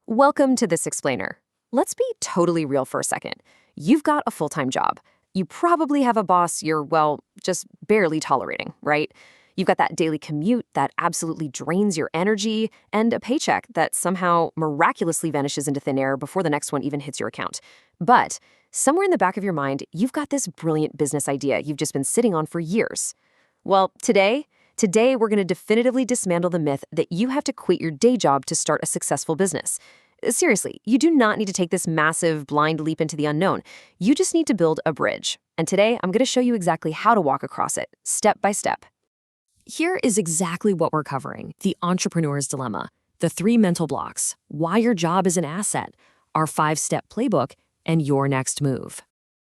Welcome to This Explainer. Let's be totally real for a second. You've got a full-time job. You probably have a boss you're, well, just barely tolerating, right? You've got that daily commute that absolutely drains your energy and a paycheck that somehow miraculously vanishes into thin air before the next one even hits your account. But somewhere in the back of your mind, you've got this brilliant business idea you've just been sitting on for years. Well, Today, we're going to definitively dismantle the myth that you have to quit your day job to start a successful business. Seriously, you do not need to take this massive, blind leap into the unknown. You just need to build a bridge. And today, I'm going to show you exactly how to walk across it, step by step. Here is exactly what we're covering: the entrepreneur's dilemma, the 3 mental blocks, why your job is an asset, our 5-step playbook, and your next move.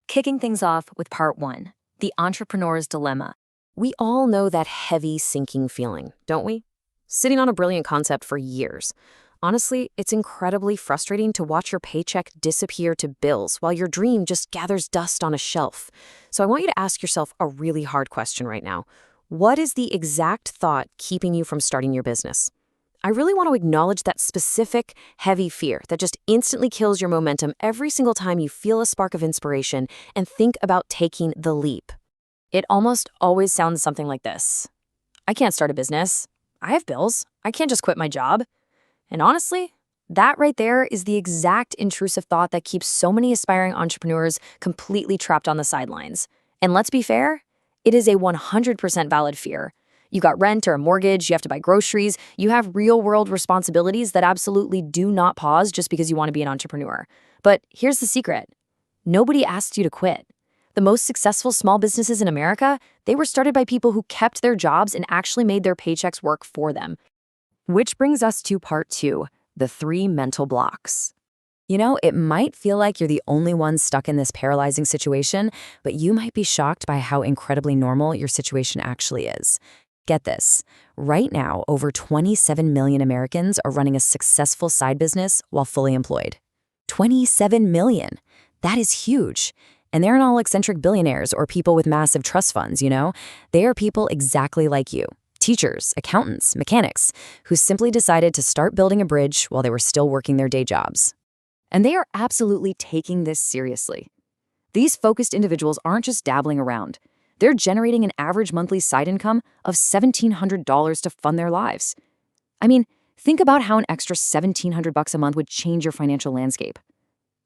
Kicking things off with part 1, the entrepreneur's dilemma. We all know that heavy, sinking feeling, don't we? Sitting on a brilliant concept for years. Honestly, it's incredibly frustrating to watch your paycheck disappear to bills while your dream just gathers dust on a shelf. So I want you to ask yourself a really hard question right now. What is the exact thought keeping you from starting your business? I really want to acknowledge that specific, heavy fear that just instantly kills your momentum every single time you feel a spark of inspiration and think about taking the leap. It almost always sounds something like this. I can't start a business. I have bills. I can't just quit my job. And honestly, that right there is the exact intrusive thought that keeps so many aspiring entrepreneurs completely trapped on the sidelines. And let's be fair, it is a 100% valid fear. You got rent or a mortgage, you have to buy groceries, you have real-world responsibilities that absolutely do not pause just because you want to be an entrepreneur. But here's the secret. Nobody asked you to quit. The most successful small businesses in America, they were started by people who kept their jobs and actually made their paychecks work for them. Which brings us to part 2, the 3 mental blocks. You know, it might feel like you're the only one stuck in this paralyzing situation, but you might be shocked by how incredibly normal your situation actually is. Get this. Right now, over 27 million Americans are running a successful side business while fully employed. 27 million. That is huge. And they aren't all eccentric billionaires or people with massive trust funds, you know? They are people exactly like you. Teachers, accountants, mechanics, who simply decided to start building a bridge while they were still working their day jobs. And they are absolutely taking this seriously. These focused individuals aren't just dabbling around. They're generating an average monthly side income of $1,700 to fund their lives. I mean, think about how an extra $1,700 a month would change your financial landscape.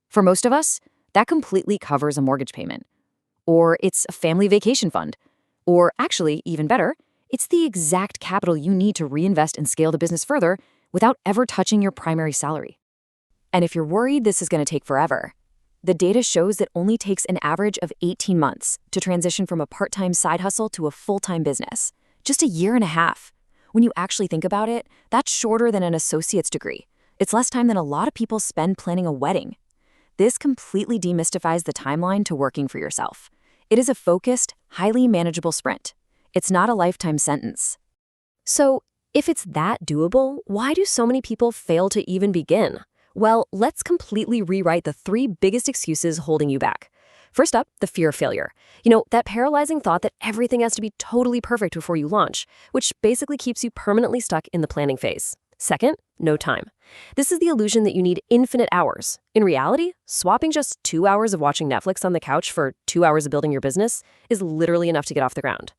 For most of us, that completely covers a mortgage payment. Or it's a family vacation fund. Or actually, even better, it's the exact capital you need to reinvest and scale the business further without ever touching your primary salary. And if you're worried this is going to take forever, the data shows it only takes an average of 18 months to transition from a part-time side hustle to a full-time business. Just a year and a half. When you actually think about it, that's shorter than an associate's degree. It's less time than a lot of people spend planning a wedding. This completely demystifies the timeline to working for yourself. It is a focused, highly manageable sprint. It's not a lifetime sentence. So, if it's that doable, why do so many people fail to even begin? Well, let's completely rewrite the 3 biggest excuses holding you back. First up, the fear of failure. You know, that paralyzing thought that everything has to be totally perfect before you launch, which basically keeps you permanently stuck in the planning phase. Second, no time. This is the illusion that you need infinite hours. In reality, swapping just 2 hours of watching Netflix on the couch for 2 hours of building your business is literally enough to get off the ground.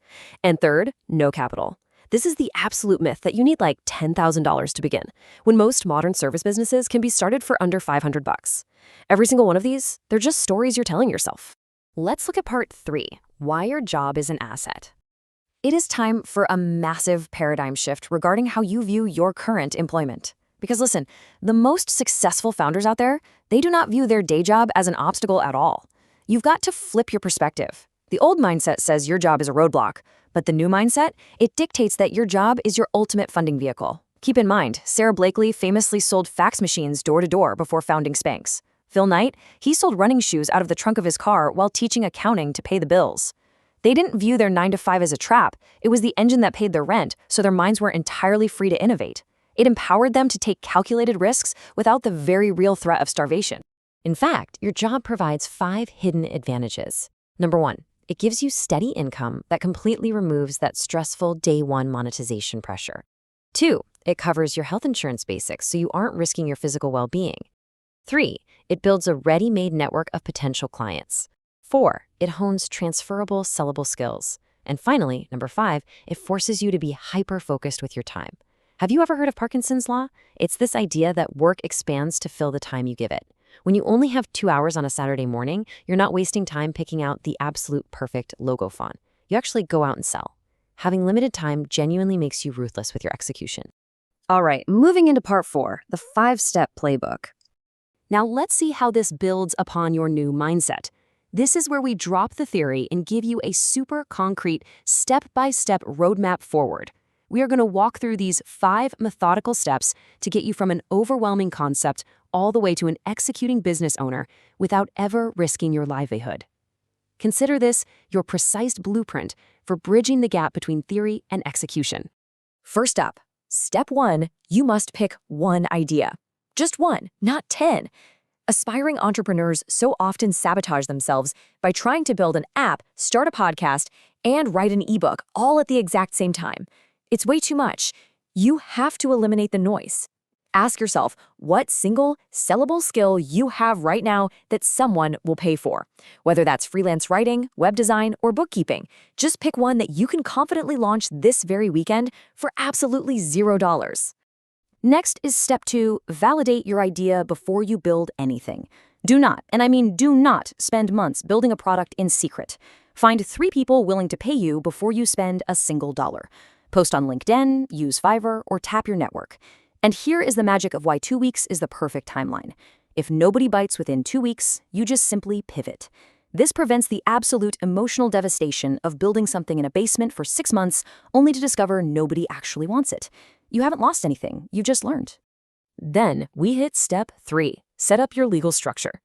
And third, no capital. This is the absolute myth that you need like $10,000 to begin, when most modern service businesses can be started for under $500. Every single one of these, they're just stories you're telling yourself. Let's look at part 3, why your job is an asset. It is time for a massive paradigm shift regarding how you view your current employment. Because listen, the most successful founders out there, they do not view their day job as an obstacle at all. You've got to flip your perspective. The old mindset says your job is a roadblock, but the new mindset, it dictates that your job is your ultimate funding vehicle. Keep in mind, Sarah Blakely famously sold fax machines door to door before founding Spanx. Phil Knight, he sold running shoes out of the trunk of his car while teaching accounting to pay the bills. They didn't view their 9-to-5 as a trap. It was the engine that paid their rent, so their minds were entirely free to innovate. It empowered them to take calculated risks without the very real threat of starvation. In fact, your job provides 5 hidden advantages. Number 1, it gives you steady income that completely removes that stressful day 1 monetization pressure. 2. It covers your health insurance basics so you aren't risking your physical well-being. 3. It builds a ready-made network of potential clients. 4. It hones transferable, sellable skills. And finally, number 5, it forces you to be hyper-focused with your time. Have you ever heard of Parkinson's Law? It's this idea that work expands to fill the time you give it. When you only have 2 hours on a Saturday morning, you're not wasting time picking out the absolute perfect logo font. You actually go out and sell. Having limited time genuinely makes you ruthless with your execution. All right, moving into part 4, the 5-step playbook. Now let's see how this builds upon your new mindset. This is where we drop the theory and give you a super concrete, step-by-step roadmap forward. We are going to walk through these 5 methodical steps to get you from an overwhelming concept all the way to an executing business owner without ever risking your livelihood. Consider this your precise blueprint for bridging the gap between theory and execution. First up, step 1, you must pick one idea. Just one, not 10. Aspiring entrepreneurs so often sabotage themselves by trying to build an app, start a podcast, and write an ebook all at the exact same time. It's way too much. You have to eliminate the noise. Ask yourself what single, sellable skill you have right now that someone will pay for. Whether that's freelance writing, web design, or bookkeeping, just pick one that you can confidently launch this very weekend for absolutely $0. Next is step 2, validate your idea before you build anything. Do not, and I mean do not, spend months building a product in secret. Find 3 people willing to pay you before you spend a single dollar. Post on LinkedIn, use Fiverr, or tap your network. And here is the magic of why 2 weeks is the perfect timeline. If nobody bites within 2 weeks, you just simply pivot. This prevents the absolute emotional devastation of building something in a basement for 6 months only to discover nobody actually wants it. You haven't lost anything, you just learned. Then we hit step 3, set up your legal structure.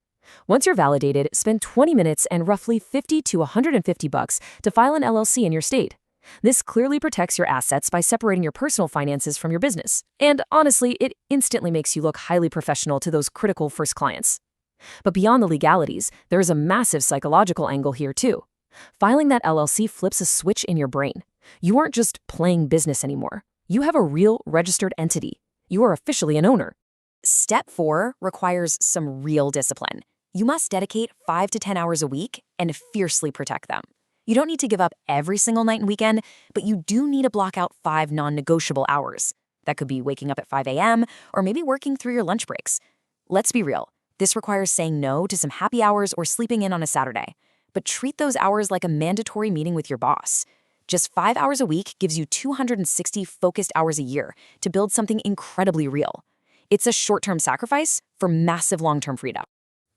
Once you're validated, spend 20 minutes and roughly $50 to $150 to file an LLC in your state. This clearly protects your assets by separating your personal finances from your business. And honestly, it instantly makes you look highly professional to those critical first clients. But beyond the legalities, there is a massive psychological angle here too. Filing that LLC flips a switch in your brain. You aren't just playing business anymore. You have a real registered entity. You are officially an owner. Step 4 requires some real discipline. You must dedicate 5 to 10 hours a week and fiercely protect them. You don't need to give up every single night and weekend, but you do need to block out 5 non-negotiable hours. That could be waking up at 5 a.m. or maybe working through your lunch breaks. Let's be real. This requires saying no to some happy hours or sleeping in on a Saturday. But treat those hours like a mandatory meeting with your boss. Just 5 hours a week gives you 260 focused hours a year to build something incredibly real. It's a short-term sacrifice for massive long-term freedom.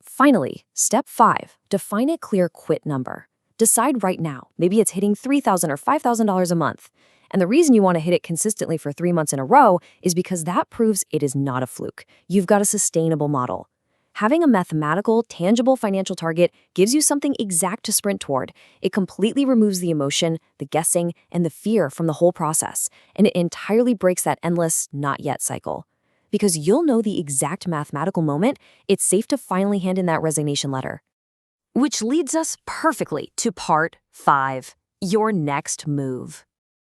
Finally, step 5, define a clear quit number. Decide right now. Maybe it's hitting $3,000 or $5,000 a month. And the reason you want to hit it consistently for 3 months in a row is because that proves it is not a fluke. You've got a sustainable model. Having a mathematical, tangible financial target gives you something exact to sprint toward. It completely removes the emotion, the guessing, and the fear from the whole process, and it entirely breaks that endless not yet cycle. Because you'll know the exact mathematical moment it's safe to finally hand in that resignation letter. Which leads us perfectly to part 5, your next move.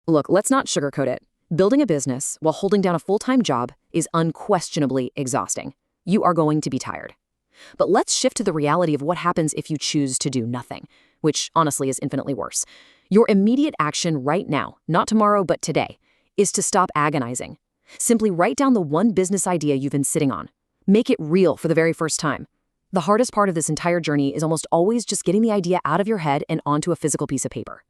Look, let's not sugarcoat it. Building a business while holding down a full-time job is unquestionably exhausting. You are going to be tired. But let's shift to the reality of what happens if you choose to do nothing, which honestly is infinitely worse. Your immediate action right now, not tomorrow but today, is to stop agonizing. Simply write down the one business idea you've been sitting on. Make it real for the very first time. The hardest part of this entire journey is almost always just getting the idea out of your head and onto a physical piece of paper.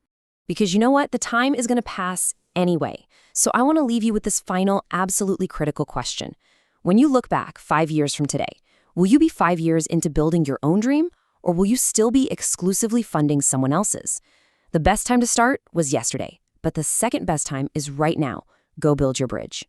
Because you know what? The time is going to pass anyway. So I want to leave you with this final, absolutely critical question. When you look back 5 years from today, will you be 5 years into building your own dream, or will you still be exclusively funding someone else's? The best time to start was yesterday, but the second best time is right now. Go build your bridge.